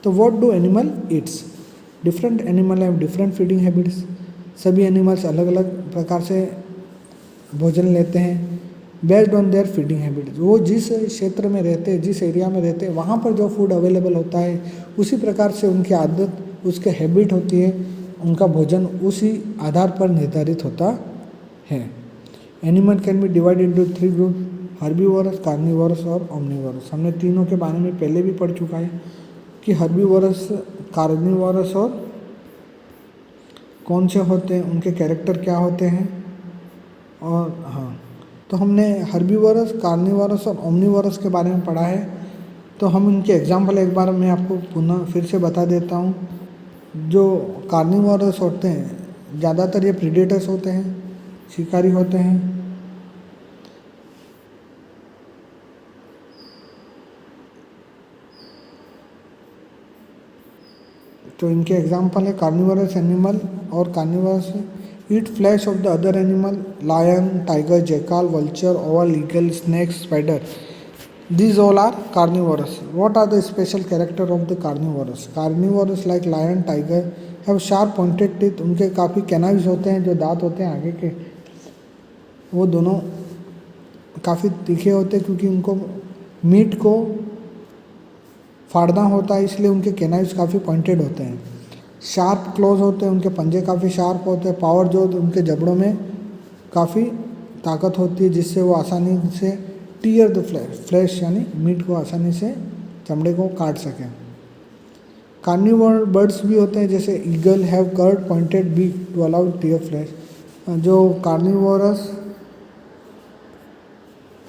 तो what do animal Yeats? Different animal have different feeding habits. सभी animals अलग अलग प्रकार से भोजन लेते हैं based on their feeding habits. वो जिस क्षेत्र में रहते हैं, जिस एरिया में रहते हैं, वहाँ पर जो फूड अवेलेबल होता है उसी प्रकार से उनकी आदत, उसके हैबिट होती है, उनका भोजन उसी आधार पर निर्धारित होता है। Animal can be divide into 3 group, herbivorous, carnivorous और ओमनिवोरस। हमने तीनों के बारे में पहले भी पढ़ चुका है कि हर्बीवोरस, कार्निवोरस और कौन से होते हैं, उनके कैरेक्टर क्या होते हैं। और हाँ, तो हमने हर्बीवोरस, कार्निवोरस और ओमनिवोरस के बारे में पढ़ा है। तो हम उनके एग्जाम्पल एक बार मैं आपको पुनः फिर से बता देता हूँ। जो कार्निवोरस होते हैं ज़्यादातर ये प्रीडेटर्स होते हैं, शिकारी होते हैं। तो इनके एग्जाम्पल है कार्निवोरस एनिमल और carnivorous eat flesh of the other animal, lion, tiger, jackal, vulture, owl, eagle, snake, spider. These all are carnivorous. What are the special character of the carnivorous? Carnivorous like lion, tiger have sharp pointed teeth. उनके काफ़ी कैनाइव्स होते हैं, जो दांत होते हैं आगे के, वो दोनों काफ़ी तीखे होते हैं क्योंकि उनको मीट को फाड़ना होता है, इसलिए उनके कैनाइव्स काफ़ी पॉइंटेड होते हैं। शार्प क्लोज होते हैं, उनके पंजे काफ़ी शार्प होते हैं। पावर जो उनके जबड़ों में काफ़ी ताकत होती है, जिससे वो आसानी से टीयर द फ्लैश यानी मीट को आसानी से, चमड़े को काट सकें। कार्निवोर बर्ड्स भी होते हैं, जैसे eagle have curved pointed beak to allow tear flesh. जो कार्निवोरस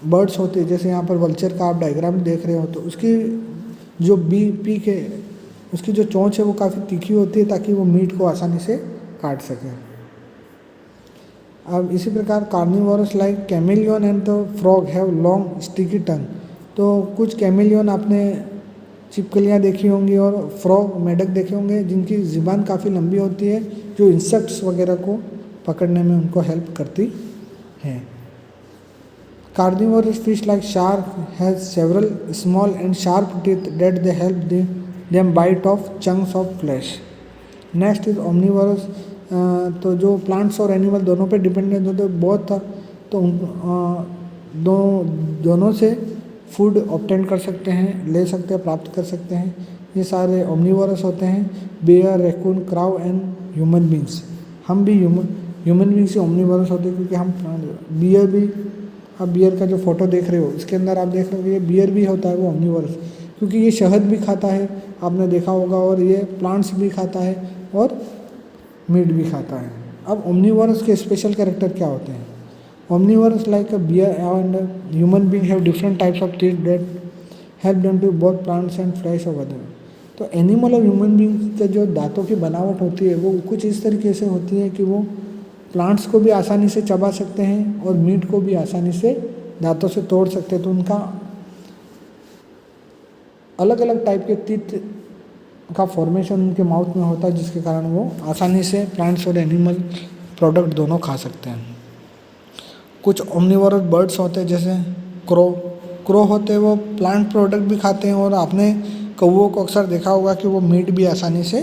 बर्ड्स होते हैं, जैसे यहाँ पर वल्चर का आप डायग्राम देख रहे हो, तो उसकी जो पीक है, उसकी जो चोंच है वो काफ़ी तीखी होती है ताकि वो मीट को आसानी से काट सके। अब इसी प्रकार carnivorous like chameleon and the frog have long sticky tongue. तो कुछ कैमेलियन आपने छिपकलियाँ देखी होंगी और फ्रॉग, मेढक देखे होंगे, जिनकी ज़ुबान काफ़ी लंबी होती है, जो इंसेक्ट्स वगैरह को पकड़ने में उनको हेल्प करती है। Carnivorous fish like shark has several small and sharp teeth that they help them bite off chunks of flesh. Next is omnivorous. तो जो प्लांट्स और एनिमल दोनों पे डिपेंडेंट होते हैं बहुत था, तो दोनों से फूड ऑब्टेन कर सकते हैं, ले सकते हैं, प्राप्त कर सकते हैं। ये सारे ओमनिवोरस होते हैं। Bear, raccoon, crow and human beings. हम भी ह्यूमन बींग्स से ओमनिवोरस होते हैं क्योंकि हम बियर भी, आप बियर का जो फोटो देख रहे हो इसके अंदर आप देख रहे हो ये बियर भी होता है, वो ओमनिवोरस, क्योंकि ये शहद भी खाता है, आपने देखा होगा, और ये प्लांट्स भी खाता है और मीट भी खाता है। अब ओमनिवोरस के स्पेशल कैरेक्टर क्या होते हैं? Omnivorous like a bear and human being have different types of teeth that help them to both plants and flesh of other. तो एनिमल और ह्यूमन बीइंग के जो दांतों की बनावट होती है वो कुछ इस तरीके से होती है कि वो प्लांट्स को भी आसानी से चबा सकते हैं और मीट को भी आसानी से दांतों से तोड़ सकते हैं। तो उनका अलग अलग टाइप के टीथ का फॉर्मेशन उनके माउथ में होता है, जिसके कारण वो आसानी से प्लांट्स और एनिमल प्रोडक्ट दोनों खा सकते हैं। कुछ ओमनिवोरस बर्ड्स होते हैं, जैसे क्रो होते हैं, वो प्लांट प्रोडक्ट भी खाते हैं, और आपने कौवों को अक्सर देखा होगा कि वो मीट भी आसानी से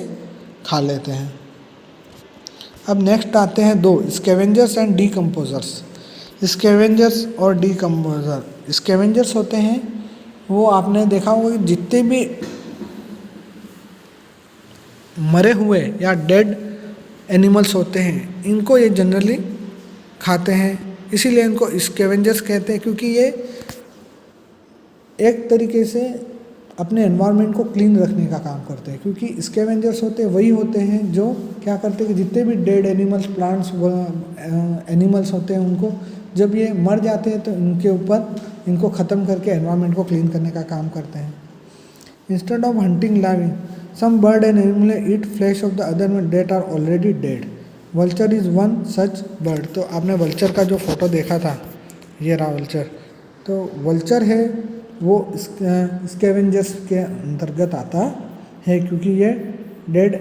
खा लेते हैं। अब नेक्स्ट आते हैं दो, स्कैवेंजर्स एंड डीकम्पोजर्स। स्कैवेंजर्स और डीकम्पोजर। स्कैवेंजर्स होते हैं, वो आपने देखा होगा कि जितने भी मरे हुए या डेड एनिमल्स होते हैं इनको ये जनरली खाते हैं, इसीलिए इनको स्कैवेंजर्स कहते हैं, क्योंकि ये एक तरीके से अपने एनवायरनमेंट को क्लीन रखने का काम करते हैं। क्योंकि स्कैवेंजर्स होते हैं वही होते हैं जो क्या करते हैं कि जितने भी डेड एनिमल्स, प्लांट्स, एनिमल्स होते हैं, उनको जब ये मर जाते हैं तो इनके ऊपर इनको ख़त्म करके एनवायरनमेंट को क्लीन करने का काम करते हैं। Instead of hunting living, some bird and animal eat flesh of the other one that are already dead. Vulture is one such bird. तो आपने वल्चर का जो फोटो देखा था, ये रहा वल्चर। तो वल्चर है वो स्कैवेंजर्स के अंतर्गत आता है, क्योंकि ये डेड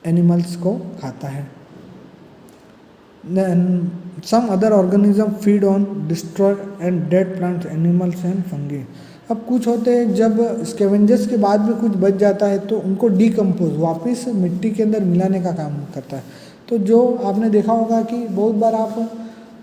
एनिमल्स को खाता है। Some other organism feed on destroy and dead plants, animals and fungi. अब कुछ होते हैं जब स्कैवेंजर्स के बाद भी कुछ बच जाता है तो उनको डीकम्पोज वापस मिट्टी के अंदर मिलाने का काम करता है। तो जो आपने देखा होगा कि बहुत बार आप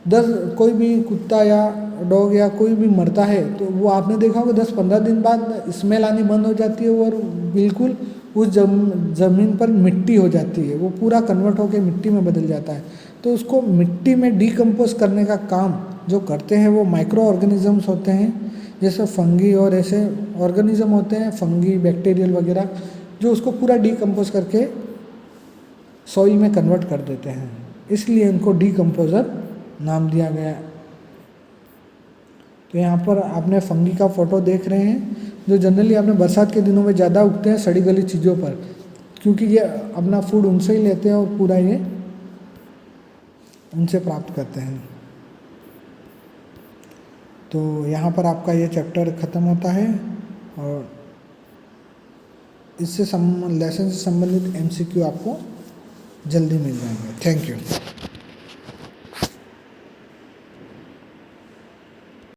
10 कोई भी कुत्ता या डॉग या कोई भी मरता है तो वो आपने देखा होगा 10-15 दिन बाद स्मेल आनी बंद हो जाती है और बिल्कुल उस ज़मीन पर मिट्टी हो जाती है, वो पूरा कन्वर्ट होकर मिट्टी में बदल जाता है। तो उसको मिट्टी में डीकम्पोज करने का काम जो करते हैं वो माइक्रो ऑर्गेनिजम्स होते हैं, जैसे फंगी और ऐसे ऑर्गेनिज्म होते हैं, फंगी बैक्टीरियल वगैरह, जो उसको पूरा डीकम्पोज करके सॉइल में कन्वर्ट कर देते हैं, इसलिए इनको डीकम्पोजर नाम दिया गया। तो यहाँ पर आपने फंगी का फोटो देख रहे हैं जो जनरली आपने बरसात के दिनों में ज़्यादा उगते हैं सड़ी गली चीज़ों पर, क्योंकि ये अपना फूड उनसे ही लेते हैं और पूरा ये उनसे प्राप्त करते हैं। तो यहाँ पर आपका ये चैप्टर ख़त्म होता है और इससे लेसन से संबंधित MCQ आपको जल्दी मिल जाएंगे। Thank you.